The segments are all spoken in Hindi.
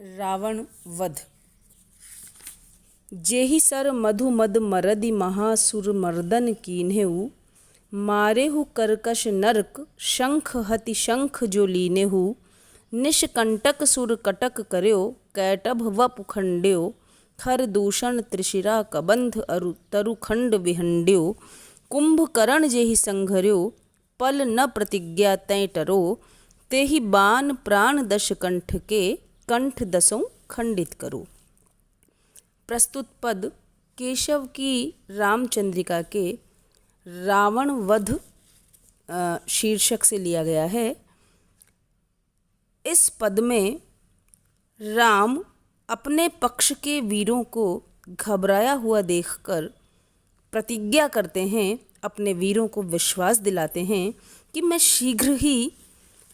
रावण वध। जेहि सर मधु मद मरदि महासुर मर्दन कीन्हेउ। मारेहु करकश नरक शंख हति शंख जो लीनेहु। निष्कंटक सुर कटक कर्यो कैटभ वपु खंड्यो। खर दूषण त्रिशिरा कबंध अरु तरुखंड विहंड्यो। कुंभकर्ण जेहि संघर्यो पल न प्रतिज्ञा तैं टरो। तेहि बाण प्राण दश कंठ के कंठ दसों खंडित करो। प्रस्तुत पद केशव की रामचंद्रिका के रावण वध शीर्षक से लिया गया है। इस पद में राम अपने पक्ष के वीरों को घबराया हुआ देखकर प्रतिज्ञा करते हैं, अपने वीरों को विश्वास दिलाते हैं कि मैं शीघ्र ही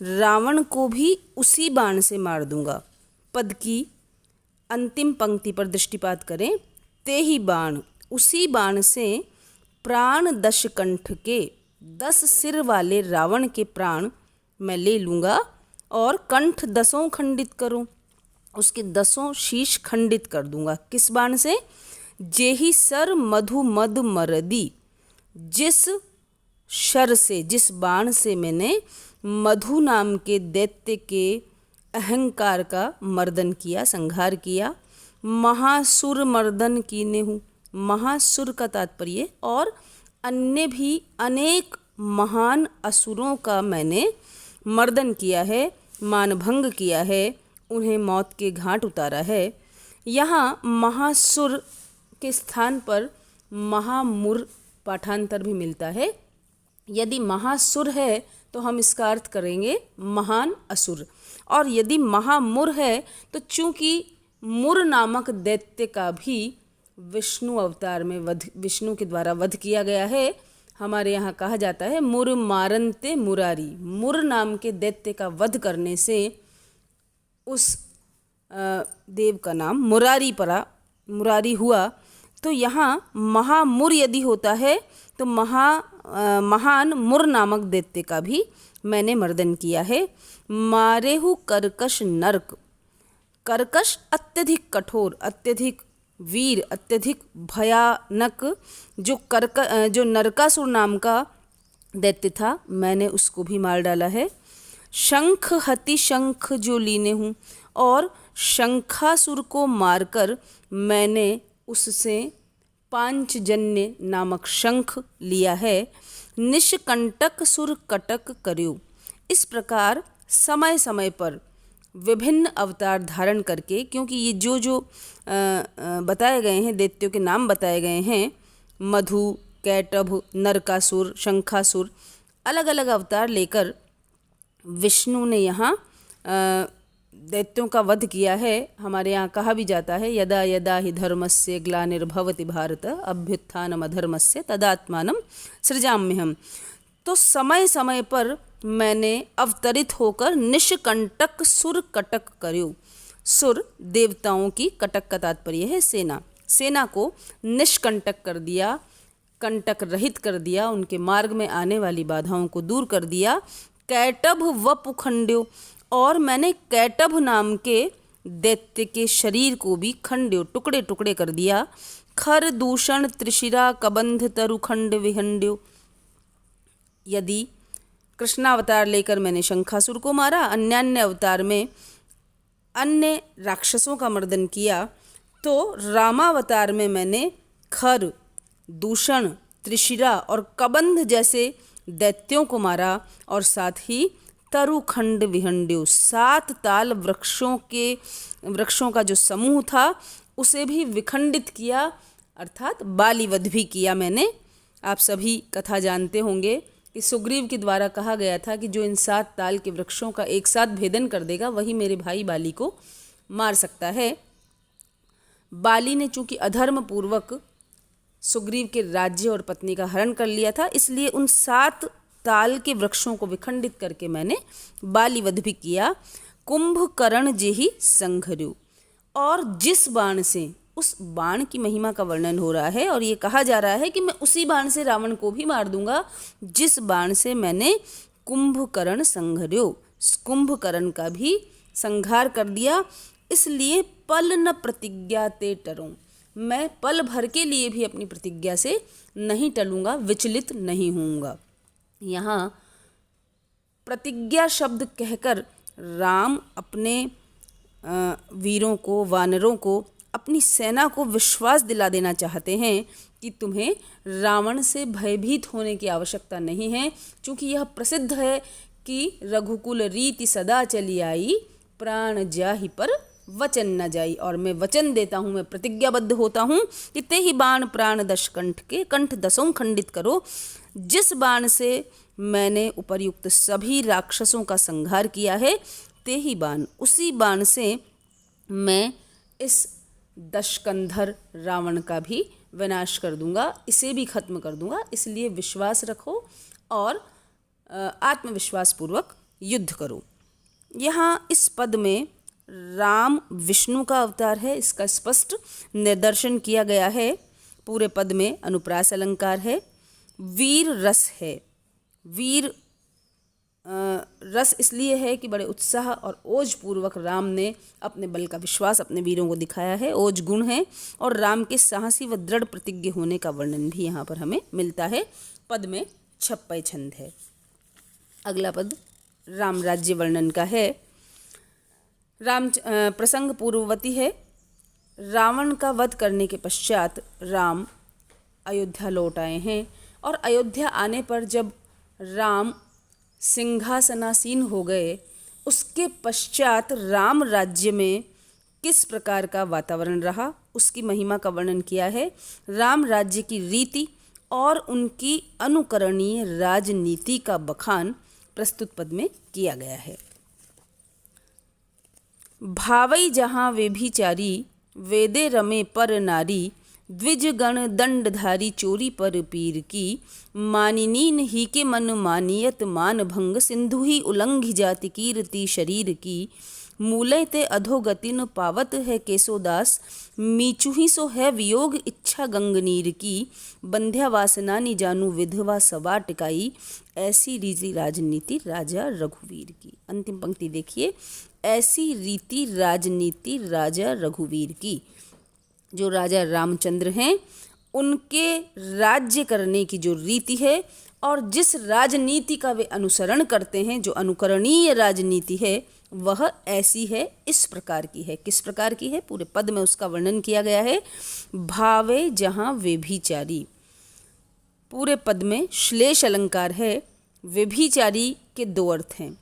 रावण को भी उसी बाण से मार दूंगा। पद की अंतिम पंक्ति पर दृष्टिपात करें। ते ही बाण, उसी बाण से प्राण दश कंठ के 10 सिर वाले रावण के प्राण मैं ले लूँगा और कंठ दसों खंडित करूँ, उसके 10 शीश खंडित कर दूंगा। किस बाण से? जेहि सर मधु मद मरदी, जिस शर से, जिस बाण से मैंने मधु नाम के दैत्य के अहंकार का मर्दन किया, संहार किया। महासुर मर्दन कीन्हेउ, महासुर का तात्पर्य और अन्य भी अनेक महान असुरों का मैंने मर्दन किया है, मानभंग किया है, उन्हें मौत के घाट उतारा है। यहाँ महासुर के स्थान पर महामुर पाठांतर भी मिलता है। यदि महासुर है तो हम इसका अर्थ करेंगे महान असुर, और यदि महामुर है तो चूंकि मुर नामक दैत्य का भी विष्णु अवतार में वध, विष्णु के द्वारा वध किया गया है। हमारे यहाँ कहा जाता है मुर मारंते मुरारी। मुर नाम के दैत्य का वध करने से उस देव का नाम मुरारी हुआ। तो यहाँ महामुर यदि होता है तो महान मुर नामक दैत्य का भी मैंने मर्दन किया है। मारेहु कर्कश नरक, कर्कश अत्यधिक कठोर, अत्यधिक वीर, अत्यधिक भयानक जो नरकासुर नाम का दैत्य था, मैंने उसको भी मार डाला है। शंख हति शंख जो लीनेहु, और शंखासुर को मारकर मैंने उससे पांचजन्य नामक शंख लिया है। निष्कंटक सुर कटक कर्यो, इस प्रकार समय समय पर विभिन्न अवतार धारण करके, क्योंकि ये जो बताए गए हैं, दैत्यों के नाम बताए गए हैं, मधु, कैटभ, नरकासुर, शंखासुर, अलग अलग अवतार लेकर विष्णु ने यहाँ दैत्यों का वध किया है। हमारे यहाँ कहा भी जाता है यदा यदा हि धर्मस्य ग्लानिर्भवति भारत अभ्युत्थानम अधर्मस्य तदात्मानं सृजाम्यहम्। तो समय समय पर मैंने अवतरित होकर निष्कंटक सुर कटक कर्यो। सुर देवताओं की, कटक का तात्पर्य है सेना, सेना को निष्कंटक कर दिया, कंटक रहित कर दिया, उनके मार्ग में आने वाली बाधाओं को दूर कर दिया। कैटभ वपु खंड्यो, और मैंने कैटभ नाम के दैत्य के शरीर को भी खंड्यो, टुकड़े टुकड़े कर दिया। खर दूषण त्रिशिरा कबंध तरुखंड विहंड्यो, यदि कृष्णावतार लेकर मैंने शंखासुर को मारा, अन्य अवतार में अन्य राक्षसों का मर्दन किया, तो रामावतार में मैंने खर, दूषण, त्रिशिरा और कबंध जैसे दैत्यों को मारा, और साथ ही तरुखंड विहंड्यो, 7 ताल वृक्षों का जो समूह था उसे भी विखंडित किया, अर्थात बालीवध भी किया मैंने। आप सभी कथा जानते होंगे कि सुग्रीव के द्वारा कहा गया था कि जो इन 7 ताल के वृक्षों का एक साथ भेदन कर देगा वही मेरे भाई बाली को मार सकता है। बाली ने चूंकि अधर्म पूर्वक सुग्रीव के राज्य और पत्नी का हरण कर लिया था, इसलिए उन 7 ताल के वृक्षों को विखंडित करके मैंने बालीवध भी किया। कुंभकर्ण जेहि संघर्यो, और जिस बाण से, उस बाण की महिमा का वर्णन हो रहा है और ये कहा जा रहा है कि मैं उसी बाण से रावण को भी मार दूंगा जिस बाण से मैंने कुंभकर्ण संघर्यो, कुंभकर्ण का भी संहार कर दिया। इसलिए पल न प्रतिज्ञा ते टरूं, मैं पल भर के लिए भी अपनी प्रतिज्ञा से नहीं टलूंगा, विचलित नहीं होऊंगा। यहाँ प्रतिज्ञा शब्द कहकर राम अपने वीरों को, वानरों को, अपनी सेना को विश्वास दिला देना चाहते हैं कि तुम्हें रावण से भयभीत होने की आवश्यकता नहीं है, क्योंकि यह प्रसिद्ध है कि रघुकुल रीति सदा चली आई, प्राण जाहि पर वचन न जाई। और मैं वचन देता हूँ, मैं प्रतिज्ञाबद्ध होता हूँ कि ते ही बाण प्राण दश कंठ के, कंठ दसों खंडित करो। जिस बाण से मैंने उपर्युक्त सभी राक्षसों का संहार किया है, ते ही बाण, उसी बाण से मैं इस दशकंधर रावण का भी विनाश कर दूंगा, इसे भी खत्म कर दूंगा। इसलिए विश्वास रखो और आत्मविश्वास पूर्वक युद्ध करो। यहाँ इस पद में राम विष्णु का अवतार है, इसका स्पष्ट निदर्शन किया गया है। पूरे पद में अनुप्रास अलंकार है। वीर रस है। वीर रस इसलिए है कि बड़े उत्साह और ओज पूर्वक राम ने अपने बल का विश्वास अपने वीरों को दिखाया है। ओज गुण है और राम के साहसी व दृढ़ प्रतिज्ञ होने का वर्णन भी यहाँ पर हमें मिलता है। पद में छप्पय छंद है। अगला पद राम राज्य वर्णन का है। राम प्रसंग पूर्ववती है। रावण का वध करने के पश्चात राम अयोध्या लौट आए हैं और अयोध्या आने पर जब राम सिंहासनासीन हो गए, उसके पश्चात राम राज्य में किस प्रकार का वातावरण रहा, उसकी महिमा का वर्णन किया है। राम राज्य की रीति और उनकी अनुकरणीय राजनीति का बखान प्रस्तुत पद में किया गया है। भावई जहाँ व्यभिचारी, वेदे रमे पर नारी, द्विज गण दंडधारी चोरी पर पीर की, मानिनीन ही के मन मानियत मान भंग, सिंधु ही उल्लंघि जाति कीर्ति शरीर की, मूले ते अधोगतिन पावत है केसोदास, मीचू ही सो है वियोग इच्छा गंगनीर की, बंध्या वासना नि जानू विधवा सवा टिकाई, ऐसी रीति राजनीति राजा रघुवीर की। अंतिम पंक्ति देखिए, ऐसी रीति राजनीति राजा रघुवीर की। जो राजा रामचंद्र हैं उनके राज्य करने की जो रीति है और जिस राजनीति का वे अनुसरण करते हैं, जो अनुकरणीय राजनीति है, वह ऐसी है, इस प्रकार की है। किस प्रकार की है? पूरे पद में उसका वर्णन किया गया है। भावे जहाँ व्यभिचारी, पूरे पद में श्लेष अलंकार है। व्यभिचारी के दो अर्थ हैं।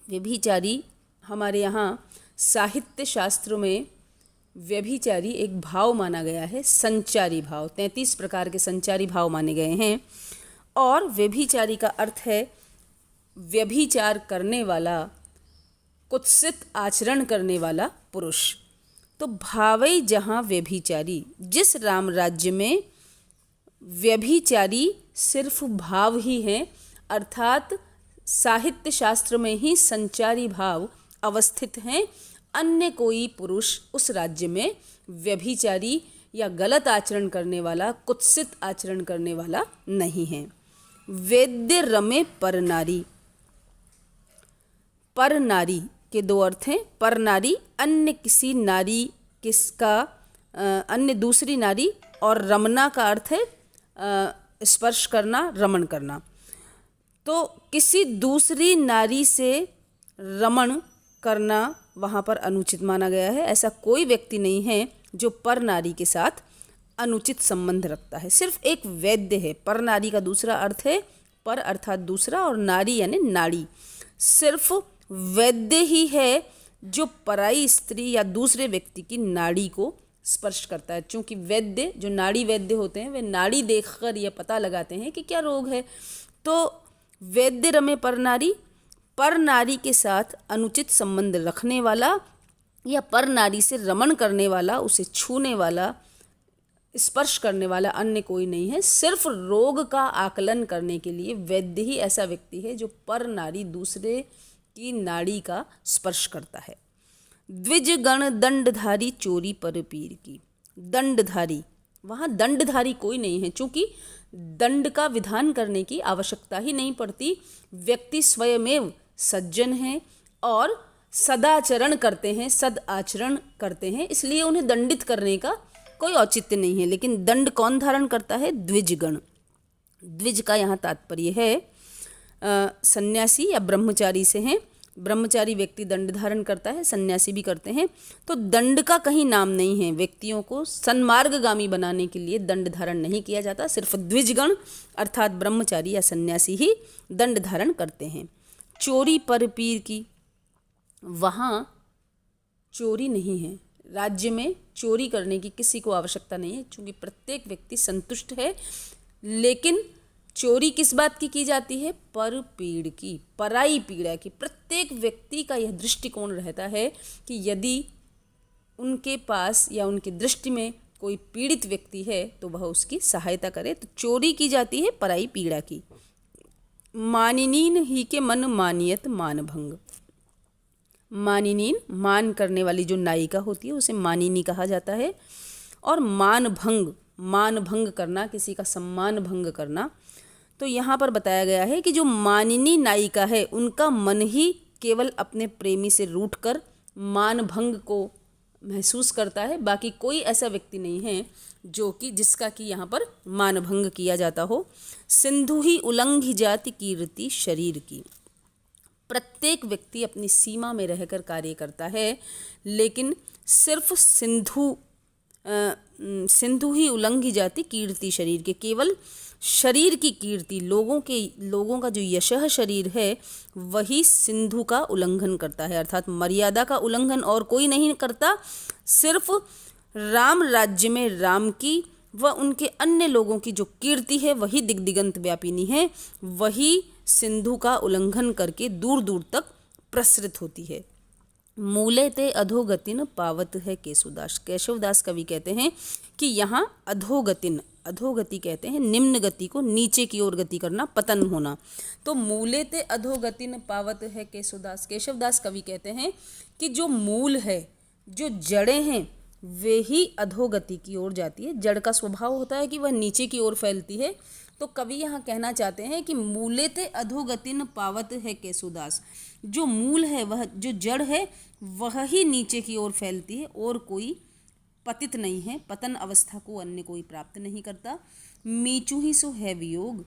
व्यभिचारी हमारे यहाँ साहित्य शास्त्रों में व्यभिचारी एक भाव माना गया है, संचारी भाव। 33 प्रकार के संचारी भाव माने गए हैं और व्यभिचारी का अर्थ है व्यभिचार करने वाला, कुत्सित आचरण करने वाला पुरुष। तो भावई जहाँ व्यभिचारी, जिस राम राज्य में व्यभिचारी सिर्फ भाव ही हैं, अर्थात साहित्य शास्त्र में ही संचारी भाव अवस्थित हैं, अन्य कोई पुरुष उस राज्य में व्यभिचारी या गलत आचरण करने वाला, कुत्सित आचरण करने वाला नहीं है। वेद्य रमे पर नारी, पर नारी के दो अर्थ हैं। पर नारी अन्य किसी नारी, किसका अन्य दूसरी नारी, और रमना का अर्थ है स्पर्श करना, रमण करना। तो किसी दूसरी नारी से रमण करना वहाँ पर अनुचित माना गया है। ऐसा कोई व्यक्ति नहीं है जो पर नारी के साथ अनुचित संबंध रखता है। सिर्फ एक वैद्य है। पर नारी का दूसरा अर्थ है पर अर्थात दूसरा, और नारी यानी नाड़ी। सिर्फ वैद्य ही है जो पराई स्त्री या दूसरे व्यक्ति की नाड़ी को स्पर्श करता है। चूँकि वैद्य, जो नाड़ी वैद्य होते हैं, वे नाड़ी देखकर यह पता लगाते हैं कि क्या रोग है। तो वैद्य रमे पर नारी, पर नारी के साथ अनुचित संबंध रखने वाला या पर नारी से रमण करने वाला, उसे छूने वाला, स्पर्श करने वाला अन्य कोई नहीं है। सिर्फ रोग का आकलन करने के लिए वैद्य ही ऐसा व्यक्ति है जो पर नारी, दूसरे की नाड़ी का स्पर्श करता है। द्विज गण दंडधारी चोरी पर पीर की। दंडधारी, वहाँ दंडधारी कोई नहीं है, चूँकि दंड का विधान करने की आवश्यकता ही नहीं पड़ती। व्यक्ति स्वयमेव सज्जन है और सदाचरण करते हैं, सद आचरण करते हैं, इसलिए उन्हें दंडित करने का कोई औचित्य नहीं है। लेकिन दंड कौन धारण करता है? द्विजगण। द्विज का यहाँ तात्पर्य है सन्यासी या ब्रह्मचारी से हैं। ब्रह्मचारी व्यक्ति दंड धारण करता है, सन्यासी भी करते हैं। तो दंड का कहीं नाम नहीं है। व्यक्तियों को सन्मार्गगामी बनाने के लिए दंड धारण नहीं किया जाता। सिर्फ द्विजगण अर्थात ब्रह्मचारी या सन्यासी ही दंड धारण करते हैं। चोरी पर पीर की, वहाँ चोरी नहीं है। राज्य में चोरी करने की किसी को आवश्यकता नहीं है, क्योंकि प्रत्येक व्यक्ति संतुष्ट है। लेकिन चोरी किस बात की जाती है? पर पीड़ की, पराई पीड़ा की। प्रत्येक व्यक्ति का यह दृष्टिकोण रहता है कि यदि उनके पास या उनकी दृष्टि में कोई पीड़ित व्यक्ति है तो वह उसकी सहायता करे। तो चोरी की जाती है पराई पीड़ा की। मानिनीन ही के मन मानियत मानभंग। मानिनीन, मान करने वाली जो नायिका होती है उसे मानिनी कहा जाता है। और मानभंग, मानभंग करना, किसी का सम्मान भंग करना। तो यहाँ पर बताया गया है कि जो मानिनी नायिका है उनका मन ही केवल अपने प्रेमी से रूठकर मानभंग को महसूस करता है। बाकी कोई ऐसा व्यक्ति नहीं है जो कि जिसका कि यहाँ पर मानभंग किया जाता हो। सिंधु ही उल्लंघि जाति कीर्ति शरीर की। प्रत्येक व्यक्ति अपनी सीमा में रहकर कार्य करता है, लेकिन सिर्फ सिंधु ही उल्लंघी जाती कीर्ति शरीर के। केवल शरीर की कीर्ति, लोगों का जो यशः शरीर है वही सिंधु का उल्लंघन करता है, अर्थात मर्यादा का उल्लंघन और कोई नहीं करता। सिर्फ राम राज्य में राम की व उनके अन्य लोगों की जो कीर्ति है वही दिग्दिगंत व्यापिनी है, वही सिंधु का उल्लंघन करके दूर दूर तक प्रसरित होती है। मूले ते अधोगतिन पावत है केशवदास। केशवदास कवि कहते हैं कि यहाँ अधोगतिन, अधोगति कहते हैं निम्न गति को, नीचे की ओर गति करना, पतन होना। तो मूले ते अधोगतिन पावत है केशवदास। केशवदास कवि कहते हैं कि जो मूल है, जो जड़ें हैं, वे ही अधोगति की ओर जाती है। जड़ का स्वभाव होता है कि वह नीचे की ओर फैलती है। तो कवि यहाँ कहना चाहते हैं कि मूले ते अधोगतिन पावत है केशवदास। जो मूल है, वह जो जड़ है, वह ही नीचे की ओर फैलती है और कोई पतित नहीं है। पतन अवस्था को अन्य कोई प्राप्त नहीं करता। मीचू ही सो है वियोग।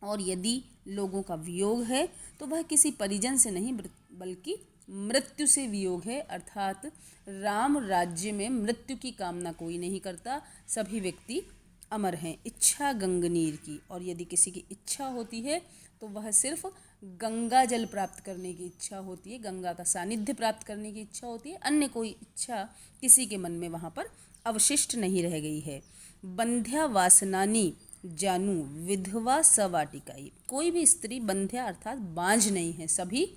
और यदि लोगों का वियोग है तो वह किसी परिजन से नहीं बल्कि मृत्यु से वियोग है। अर्थात राम राज्य में मृत्यु की कामना कोई नहीं करता, सभी व्यक्ति अमर हैं। इच्छा गंगनीर की, और यदि किसी की इच्छा होती है तो वह सिर्फ गंगा जल प्राप्त करने की इच्छा होती है, गंगा का सानिध्य प्राप्त करने की इच्छा होती है। अन्य कोई इच्छा किसी के मन में वहाँ पर अवशिष्ट नहीं रह गई है। बंध्या वासनानी जानू विधवा सवाटिकाई। कोई भी स्त्री बंध्या अर्थात बांझ नहीं है, सभी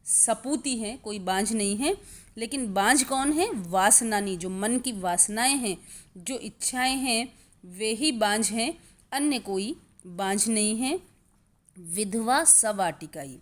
सपूती हैं, कोई बांझ नहीं है। लेकिन बांझ कौन है? वासनानी, जो मन की वासनाएं हैं, जो इच्छाएं हैं, वे ही बांझ हैं, अन्य कोई बांझ नहीं है। विधवा सवाटिकाई।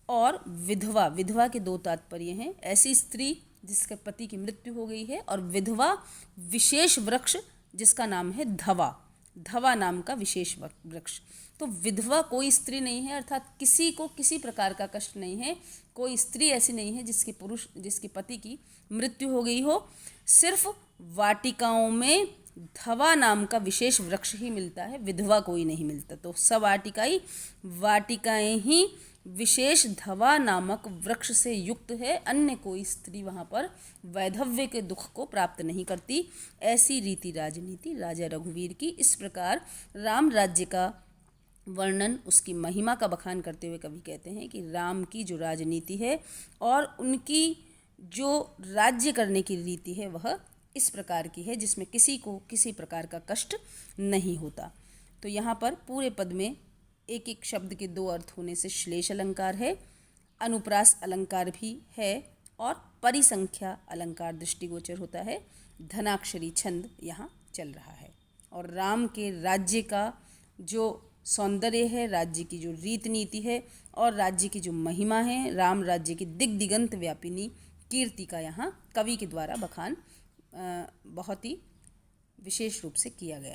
और विधवा, विधवा के दो तात्पर्य हैं। ऐसी स्त्री जिसके पति की मृत्यु हो गई है, और विधवा विशेष वृक्ष जिसका नाम है धवा, धवा नाम का विशेष वृक्ष। तो विधवा कोई स्त्री नहीं है, अर्थात किसी को किसी प्रकार का कष्ट नहीं है। कोई स्त्री ऐसी नहीं है जिसके पति की मृत्यु हो गई हो। सिर्फ वाटिकाओं में धवा नाम का विशेष वृक्ष ही मिलता है, विधवा कोई नहीं मिलता। तो सवाटिकाई, वाटिकाएं ही विशेष धवा नामक वृक्ष से युक्त है। अन्य कोई स्त्री वहाँ पर वैधव्य के दुख को प्राप्त नहीं करती। ऐसी रीति राजनीति राजा रघुवीर की। इस प्रकार राम राज्य का वर्णन, उसकी महिमा का बखान करते हुए कवि कहते हैं कि राम की जो राजनीति है और उनकी जो राज्य करने की रीति है वह इस प्रकार की है जिसमें किसी को किसी प्रकार का कष्ट नहीं होता। तो यहाँ पर पूरे पद में एक एक शब्द के दो अर्थ होने से श्लेष अलंकार है, अनुप्रास अलंकार भी है और परिसंख्या अलंकार दृष्टिगोचर होता है। धनाक्षरी छंद यहाँ चल रहा है। और राम के राज्य का जो सौंदर्य है, राज्य की जो रीत नीति है और राज्य की जो महिमा है, राम राज्य की दिग्दिगंत व्यापिनी कीर्ति का यहाँ कवि के द्वारा बखान बहुत ही विशेष रूप से किया गया है।